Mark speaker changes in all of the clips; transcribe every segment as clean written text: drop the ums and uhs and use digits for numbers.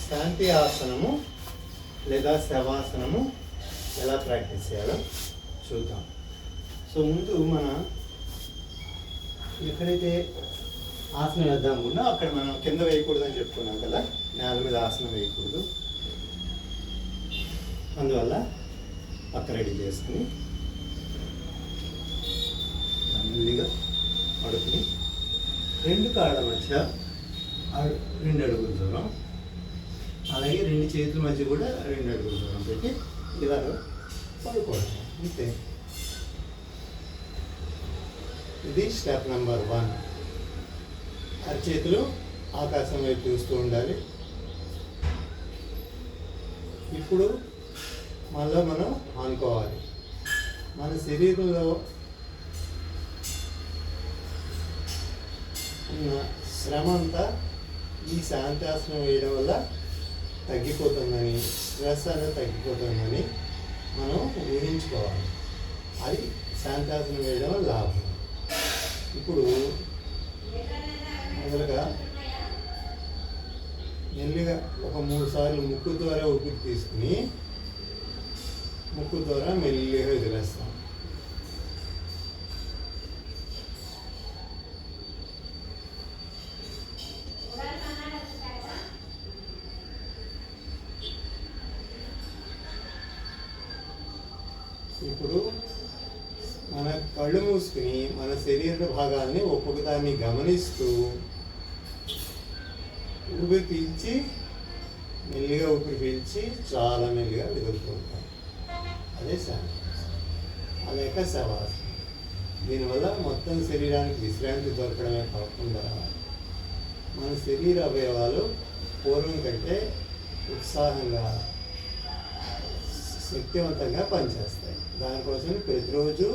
Speaker 1: శాంతి ఆసనము లేదా శవాసనము ఎలా ప్రాక్టీస్ చేయాలో చూద్దాం. సో ముందు మన ఎక్కడైతే ఆసనం వేద్దాం అనుకున్నా అక్కడ మనం కింద వేయకూడదని చెప్పుకున్నాం కదా, నేల మీద ఆసనం వేయకూడదు. అందువల్ల పక్క రెడీ చేసుకుని మెల్లిగా అడుగుని రెండు కాళ్ళ మధ్య 2 అడుగుల దూరం, అలాగే 2 చేతుల మధ్య కూడా 2 అడుగుల దూరం పెట్టి ఇలా పడుకోవడం అంతే. ఇది స్టెప్ నెంబర్ 1. అరచేతులు ఆకాశం వైపు చూస్తూ ఉండాలి. ఇప్పుడు మళ్ళీ మనం ఆనుకోవాలి. మన శరీరంలో ఉన్న శ్రమ అంతా ఈ శాంతాసనం వేయడం వల్ల తగ్గిపోతుందని, స్ట్రెస్ అనేది తగ్గిపోతుందని మనం ఊహించుకోవాలి. అది శాంతాసనం వేయడం వల్ల లాభం. ఇప్పుడు మొదలుగా మెల్లిగా ఒక 3 సార్లు ముక్కు ద్వారా ఊపిరి తీసుకుని ముక్కు ద్వారా మెల్లిగా వదిలేస్తాం. ఇప్పుడు మన కళ్ళు మూసుకుని మన శరీర భాగాన్ని ఒక్కొక్కదాన్ని గమనిస్తూ ఊపిరి పీల్చి మెల్లిగా ఊపిరి పీల్చి చాలా మెల్లిగా వదులుతూ ఉంటాం. అదే శాంతాసనం, అలాగే శవాసనం. దీనివల్ల మొత్తం శరీరానికి విశ్రాంతి దొరకడమే కాకుండా మన శరీర అవయవాలు పూర్వం కంటే ఉత్సాహంగా శక్తివంతంగా పనిచేస్తాయి. దానికోసం ప్రతిరోజు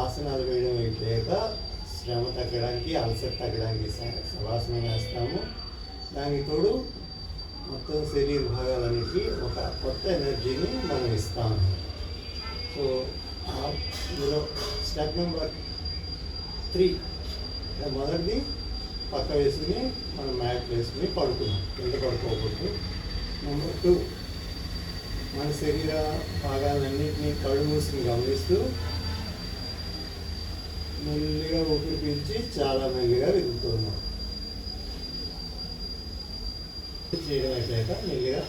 Speaker 1: ఆసనాలు వేయడం అయిపోయాక శ్రమ తగ్గడానికి, అలసట తగ్గడానికి శవాసనం వేస్తాము. దానికి తోడు మొత్తం శరీర భాగాలన్నిటికీ ఒక కొత్త ఎనర్జీని మనం ఇస్తాము. సో ఇందులో స్టెప్ నెంబర్ 3, మొదటిది పక్క వేసుకుని మనం మ్యాట్ వేసుకుని పడుకున్నాం, కింద పడుకోకూడదు. నెంబర్ 2, మన శరీర భాగాలన్నింటినీ కళ్ళు మూసుకుని గమనిస్తూ మెల్లిగా ఊపిరి పీల్చి చాలా మెల్లిగా వెతుకుతున్నాం. చేయడం అయిపోయాక మెల్లిగా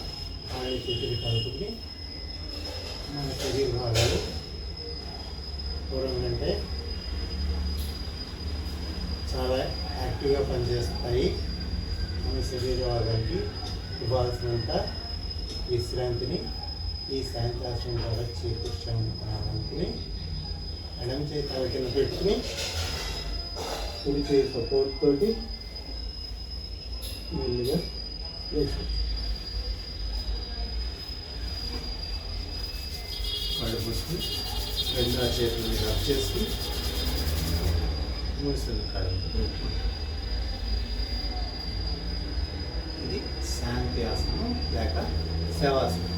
Speaker 1: ఆయన చేతులు కలుపుకుని మన శరీర భాగాలు పూర్వం కంటే చాలా యాక్టివ్గా పనిచేస్తాయి. మన శరీర భాగానికి ఇవ్వాల్సినంత విశ్రాంతిని ఈ శాంతాసనం ద్వారా చేకూర్చామనుకుని ఎడమ చేయి తల కింద పెట్టుకుని కుడి చేయి సపోర్ట్ తోటి మెల్లిగా వేసుకోవచ్చు. కళ్ళు మూసుకుని 2 చేతులు రబ్ చేసుకుని మూసుకుని కళ్ళు. ఇది శాంతి ఆసనం లేక శవాసనం.